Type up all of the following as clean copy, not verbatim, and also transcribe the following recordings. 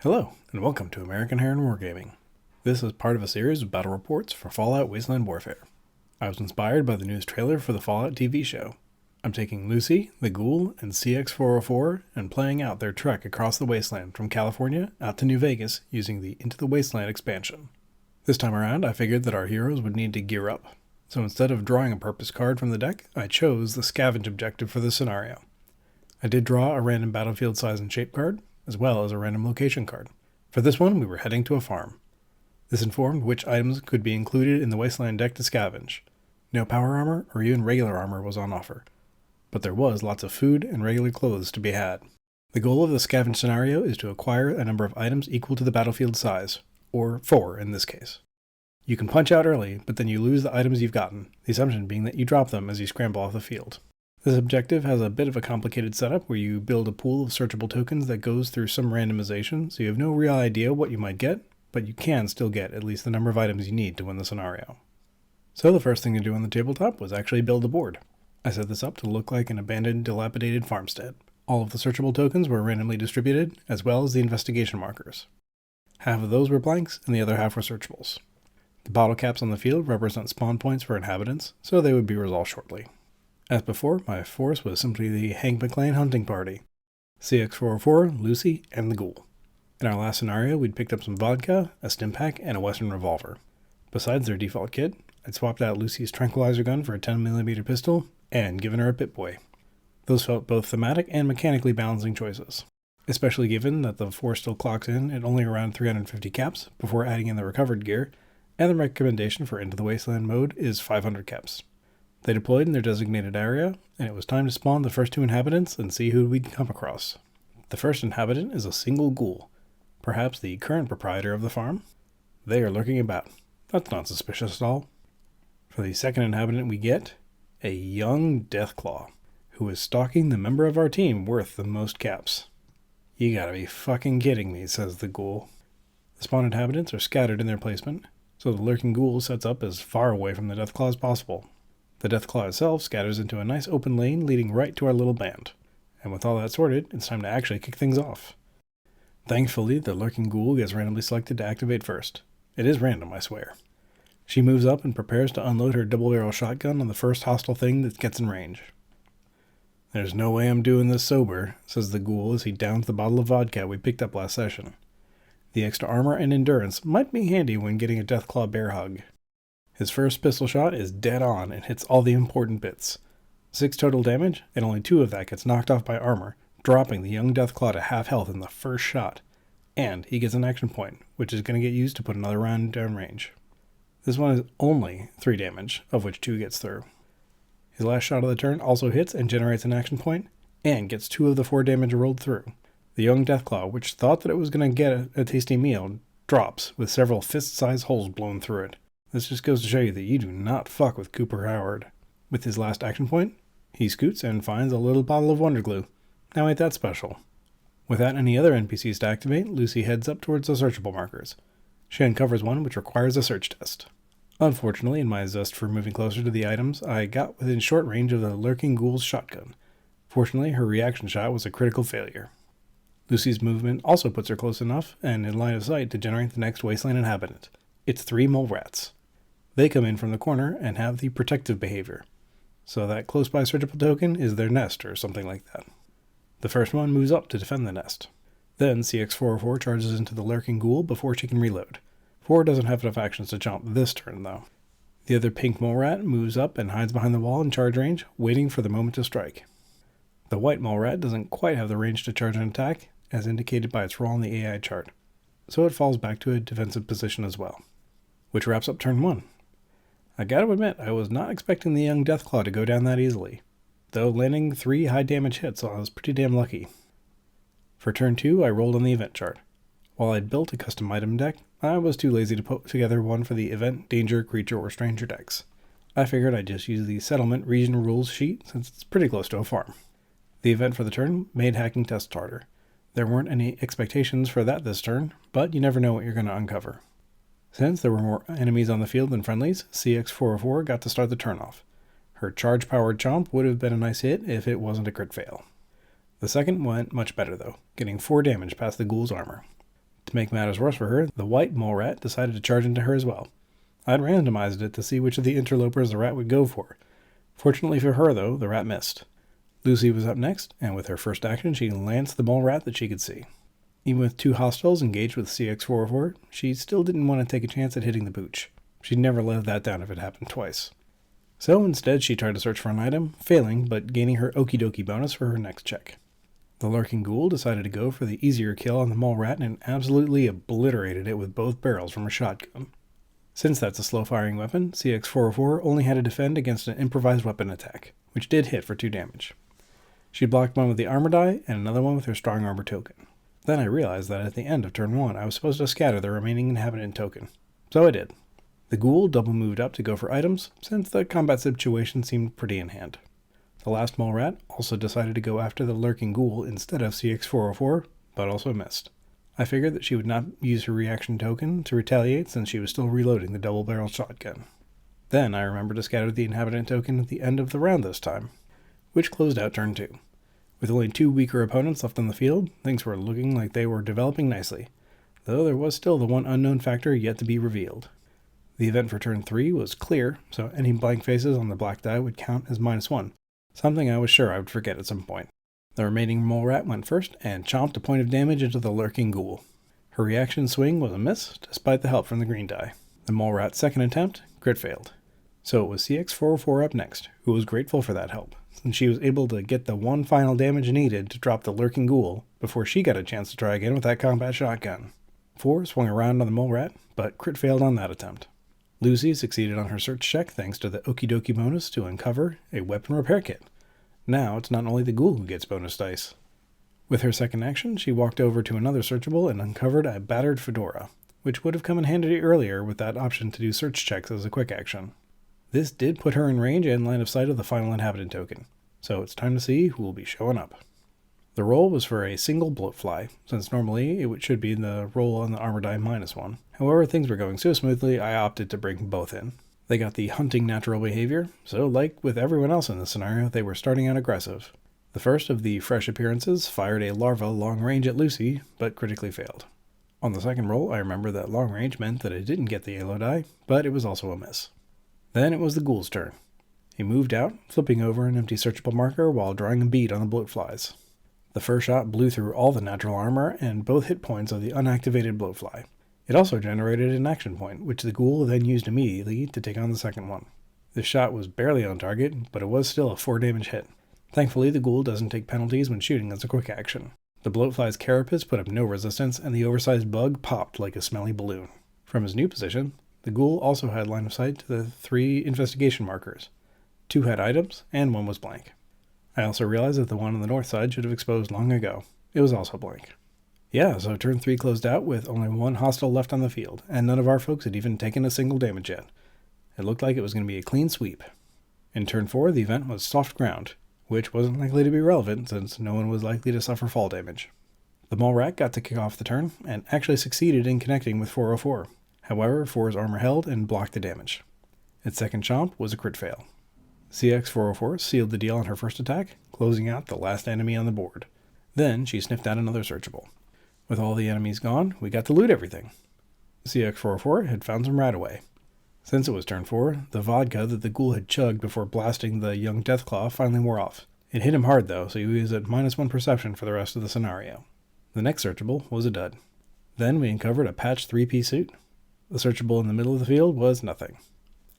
Hello, and welcome to American Heron Wargaming. This is part of a series of battle reports for Fallout Wasteland Warfare. I was inspired by the news trailer for the Fallout TV show. I'm taking Lucy, the Ghoul, and CX-404 and playing out their trek across the wasteland from California out to New Vegas using the Into the Wasteland expansion. This time around, I figured that our heroes would need to gear up. So instead of drawing a purpose card from the deck, I chose the scavenge objective for the scenario. I did draw a random battlefield size and shape card, as well as a random location card. For this one, we were heading to a farm. This informed which items could be included in the Wasteland deck to scavenge. No power armor or even regular armor was on offer, but there was lots of food and regular clothes to be had. The goal of the scavenge scenario is to acquire a number of items equal to the battlefield size, or 4 in this case. You can punch out early, but then you lose the items you've gotten, the assumption being that you drop them as you scramble off the field. This objective has a bit of a complicated setup where you build a pool of searchable tokens that goes through some randomization, so you have no real idea what you might get, but you can still get at least the number of items you need to win the scenario. So the first thing to do on the tabletop was actually build a board. I set this up to look like an abandoned, dilapidated farmstead. All of the searchable tokens were randomly distributed, as well as the investigation markers. Half of those were blanks, and the other half were searchables. The bottle caps on the field represent spawn points for inhabitants, so they would be resolved shortly. As before, my force was simply the Hank McClane hunting party, CX-404, Lucy, and the Ghoul. In our last scenario, we'd picked up some vodka, a stim pack, and a Western revolver. Besides their default kit, I'd swapped out Lucy's tranquilizer gun for a 10mm pistol, and given her a Pip-Boy. Those felt both thematic and mechanically balancing choices, especially given that the force still clocks in at only around 350 caps before adding in the recovered gear, and the recommendation for Into the Wasteland mode is 500 caps. They deployed in their designated area, and it was time to spawn the first 2 inhabitants and see who we'd come across. The first inhabitant is a single ghoul, perhaps the current proprietor of the farm. They are lurking about. That's not suspicious at all. For the second inhabitant we get, a young Deathclaw, who is stalking the member of our team worth the most caps. You gotta be fucking kidding me, says the ghoul. The spawn inhabitants are scattered in their placement, so the lurking ghoul sets up as far away from the Deathclaw as possible. The Deathclaw itself scatters into a nice open lane leading right to our little band. And with all that sorted, it's time to actually kick things off. Thankfully, the lurking ghoul gets randomly selected to activate first. It is random, I swear. She moves up and prepares to unload her double-barrel shotgun on the first hostile thing that gets in range. There's no way I'm doing this sober, says the ghoul as he downs the bottle of vodka we picked up last session. The extra armor and endurance might be handy when getting a Deathclaw bear hug. His first pistol shot is dead on and hits all the important bits. 6 total damage, and only 2 of that gets knocked off by armor, dropping the young Deathclaw to half health in the first shot. And he gets an action point, which is going to get used to put another round down range. This one is only 3 damage, of which 2 gets through. His last shot of the turn also hits and generates an action point, and gets 2 of the 4 damage rolled through. The young Deathclaw, which thought that it was going to get a tasty meal, drops with several fist-sized holes blown through it. This just goes to show you that you do not fuck with Cooper Howard. With his last action point, he scoots and finds a little bottle of Wonder Glue. Now ain't that special. Without any other NPCs to activate, Lucy heads up towards the searchable markers. She uncovers one which requires a search test. Unfortunately, in my zest for moving closer to the items, I got within short range of the lurking ghoul's shotgun. Fortunately, her reaction shot was a critical failure. Lucy's movement also puts her close enough and in line of sight to generate the next wasteland inhabitant. It's 3 mole rats. They come in from the corner and have the protective behavior, so that close by searchable token is their nest or something like that. The first one moves up to defend the nest. Then CX-404 charges into the lurking ghoul before she can reload. 4 doesn't have enough actions to jump this turn though. The other pink mole rat moves up and hides behind the wall in charge range, waiting for the moment to strike. The white mole rat doesn't quite have the range to charge an attack, as indicated by its role on the AI chart, so it falls back to a defensive position as well. Which wraps up turn 1. I gotta admit, I was not expecting the young Deathclaw to go down that easily, though landing 3 high damage hits, I was pretty damn lucky. For turn 2, I rolled on the event chart. While I'd built a custom item deck, I was too lazy to put together one for the event, danger, creature, or stranger decks. I figured I'd just use the settlement region rules sheet since it's pretty close to a farm. The event for the turn made hacking tests harder. There weren't any expectations for that this turn, but you never know what you're going to uncover. Since there were more enemies on the field than friendlies, CX-404 got to start the turn off. Her charge-powered chomp would have been a nice hit if it wasn't a crit fail. The second went much better though, getting 4 damage past the ghoul's armor. To make matters worse for her, the white mole rat decided to charge into her as well. I'd randomized it to see which of the interlopers the rat would go for. Fortunately for her, though, the rat missed. Lucy was up next, and with her first action, she lanced the mole rat that she could see. Even with 2 hostiles engaged with CX-404, she still didn't want to take a chance at hitting the pooch. She'd never live that down if it happened twice. So instead, she tried to search for an item, failing, but gaining her okie dokie bonus for her next check. The lurking ghoul decided to go for the easier kill on the mole rat and absolutely obliterated it with both barrels from her shotgun. Since that's a slow-firing weapon, CX-404 only had to defend against an improvised weapon attack, which did hit for 2 damage. She blocked one with the armor die and another one with her strong armor token. Then I realized that at the end of turn 1 I was supposed to scatter the remaining inhabitant token. So I did. The ghoul double moved up to go for items, since the combat situation seemed pretty in hand. The last mole rat also decided to go after the lurking ghoul instead of CX-404, but also missed. I figured that she would not use her reaction token to retaliate since she was still reloading the double-barreled shotgun. Then I remembered to scatter the inhabitant token at the end of the round this time, which closed out turn 2. With only 2 weaker opponents left on the field, things were looking like they were developing nicely, though there was still the one unknown factor yet to be revealed. The event for turn 3 was clear, so any blank faces on the black die would count as -1, something I was sure I would forget at some point. The remaining mole rat went first and chomped a point of damage into the lurking ghoul. Her reaction swing was a miss, despite the help from the green die. The mole rat's second attempt, crit failed. So it was CX-404 up next, who was grateful for that help, since she was able to get the one final damage needed to drop the lurking ghoul before she got a chance to try again with that combat shotgun. 4 swung around on the mole rat, but crit failed on that attempt. Lucy succeeded on her search check thanks to the okie dokie bonus to uncover a weapon repair kit. Now it's not only the ghoul who gets bonus dice. With her second action, she walked over to another searchable and uncovered a battered fedora, which would have come in handy earlier with that option to do search checks as a quick action. This did put her in range and line of sight of the final inhabitant token, so it's time to see who will be showing up. The roll was for a single bloatfly, since normally it should be the roll on the armor die -1. However, things were going so smoothly, I opted to bring both in. They got the hunting natural behavior, so like with everyone else in this scenario, they were starting out aggressive. The first of the fresh appearances fired a larva long range at Lucy, but critically failed. On the second roll, I remember that long range meant that it didn't get the yellow die, but it was also a miss. Then it was the ghoul's turn. He moved out, flipping over an empty searchable marker while drawing a bead on the bloatflies. The first shot blew through all the natural armor and both hit points of the unactivated bloatfly. It also generated an action point, which the ghoul then used immediately to take on the second one. This shot was barely on target, but it was still a 4 damage hit. Thankfully, the ghoul doesn't take penalties when shooting as a quick action. The bloatfly's carapace put up no resistance, and the oversized bug popped like a smelly balloon. From his new position, the ghoul also had line of sight to the 3 investigation markers. 2 had items, and 1 was blank. I also realized that the one on the north side should have exposed long ago. It was also blank. Yeah, so turn 3 closed out with only 1 hostile left on the field, and none of our folks had even taken a single damage yet. It looked like it was going to be a clean sweep. In turn 4, the event was soft ground, which wasn't likely to be relevant since no one was likely to suffer fall damage. The mole rat got to kick off the turn, and actually succeeded in connecting with 404. However, 4's armor held and blocked the damage. Its second chomp was a crit fail. CX-404 sealed the deal on her first attack, closing out the last enemy on the board. Then she sniffed out another searchable. With all the enemies gone, we got to loot everything. CX-404 had found some Radaway. Since it was turn 4, the vodka that the ghoul had chugged before blasting the young Deathclaw finally wore off. It hit him hard though, so he was at -1 perception for the rest of the scenario. The next searchable was a dud. Then we uncovered a patched 3-piece suit. The searchable in the middle of the field was nothing,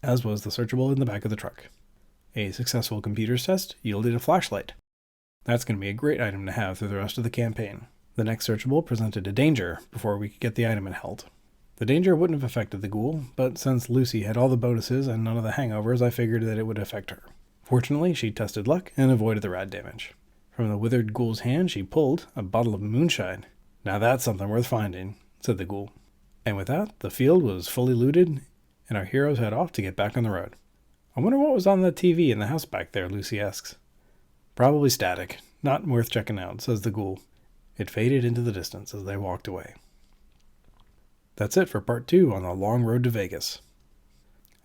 as was the searchable in the back of the truck. A successful computers test yielded a flashlight. That's going to be a great item to have through the rest of the campaign. The next searchable presented a danger before we could get the item it held. The danger wouldn't have affected the ghoul, but since Lucy had all the bonuses and none of the hangovers, I figured that it would affect her. Fortunately, she tested luck and avoided the rad damage. From the withered ghoul's hand, she pulled a bottle of moonshine. "Now that's something worth finding," said the ghoul. And with that, the field was fully looted, and our heroes head off to get back on the road. "I wonder what was on the TV in the house back there," Lucy asks. "Probably static. Not worth checking out," says the ghoul. It faded into the distance as they walked away. That's it for part 2 on the long road to Vegas.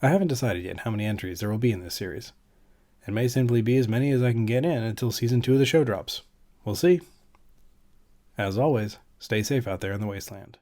I haven't decided yet how many entries there will be in this series. It may simply be as many as I can get in until season 2 of the show drops. We'll see. As always, stay safe out there in the wasteland.